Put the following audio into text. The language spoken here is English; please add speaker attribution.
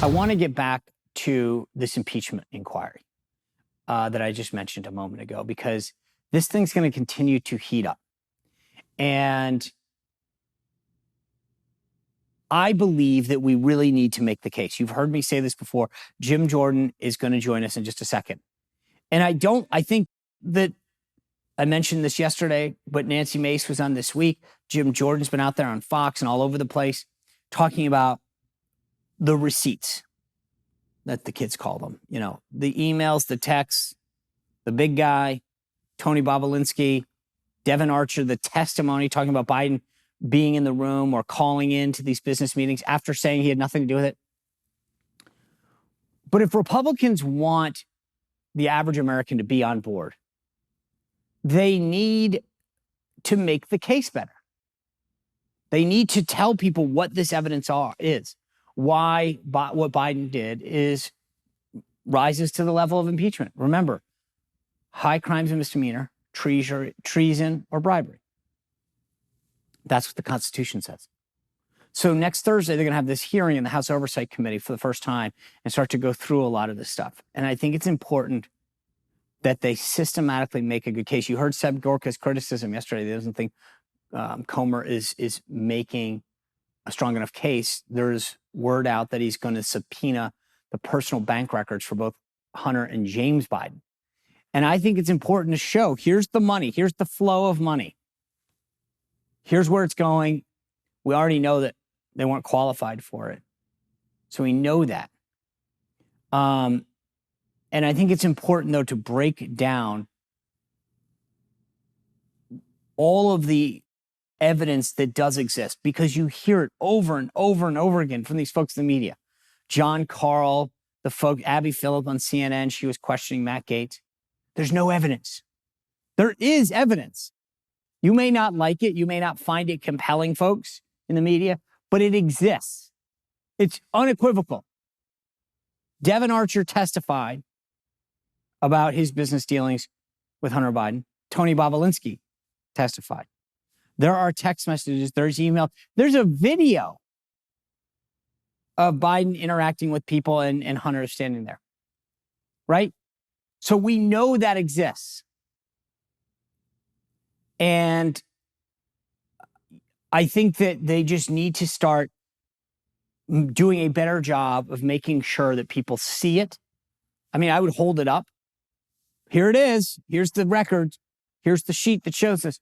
Speaker 1: I want to get back to this impeachment inquiry that I just mentioned a moment ago, because this thing's going to continue to heat up. And I believe that we really need to make the case. You've heard me say this before. Jim Jordan is going to join us in just a second. And I think that I mentioned this yesterday, but Nancy Mace was on this week. Jim Jordan's been out there on Fox and all over the place talking about the receipts that the kids call them. You know, the emails, the texts, the big guy, Tony Bobolinsky, Devin Archer, the testimony talking about Biden being in the room or calling into these business meetings after saying he had nothing to do with it. But if Republicans want the average American to be on board, they need to make the case better. They need to tell people what this evidence is, why what Biden did rises to the level of impeachment. Remember, high crimes and misdemeanor, treason, or bribery. That's what the Constitution says. So next Thursday, they're going to have this hearing in the House Oversight Committee for the first time and start to go through a lot of this stuff. And I think it's important that they systematically make a good case. You heard Seb Gorka's criticism yesterday. He doesn't think Comer is making a strong enough case. There's word out that he's going to subpoena the personal bank records for both Hunter and James Biden. And I think it's important to show, here's the money, here's the flow of money. Here's where it's going. We already know that they weren't qualified for it. So we know that. And I think it's important, though, to break down all of the evidence that does exist, because you hear it over and over and over again from these folks in the media. John Carl, the folk, Abby Phillip on CNN, she was questioning Matt Gaetz. There's no evidence. There is evidence. You may not like it. You may not find it compelling, folks in the media, but it exists. It's unequivocal. Devin Archer testified about his business dealings with Hunter Biden. Tony Bobolinsky testified. There are text messages, there's email, there's a video of Biden interacting with people and Hunter standing there, right? So we know that exists. And I think that they just need to start doing a better job of making sure that people see it. I mean, I would hold it up. Here it is. Here's the record. Here's the sheet that shows this.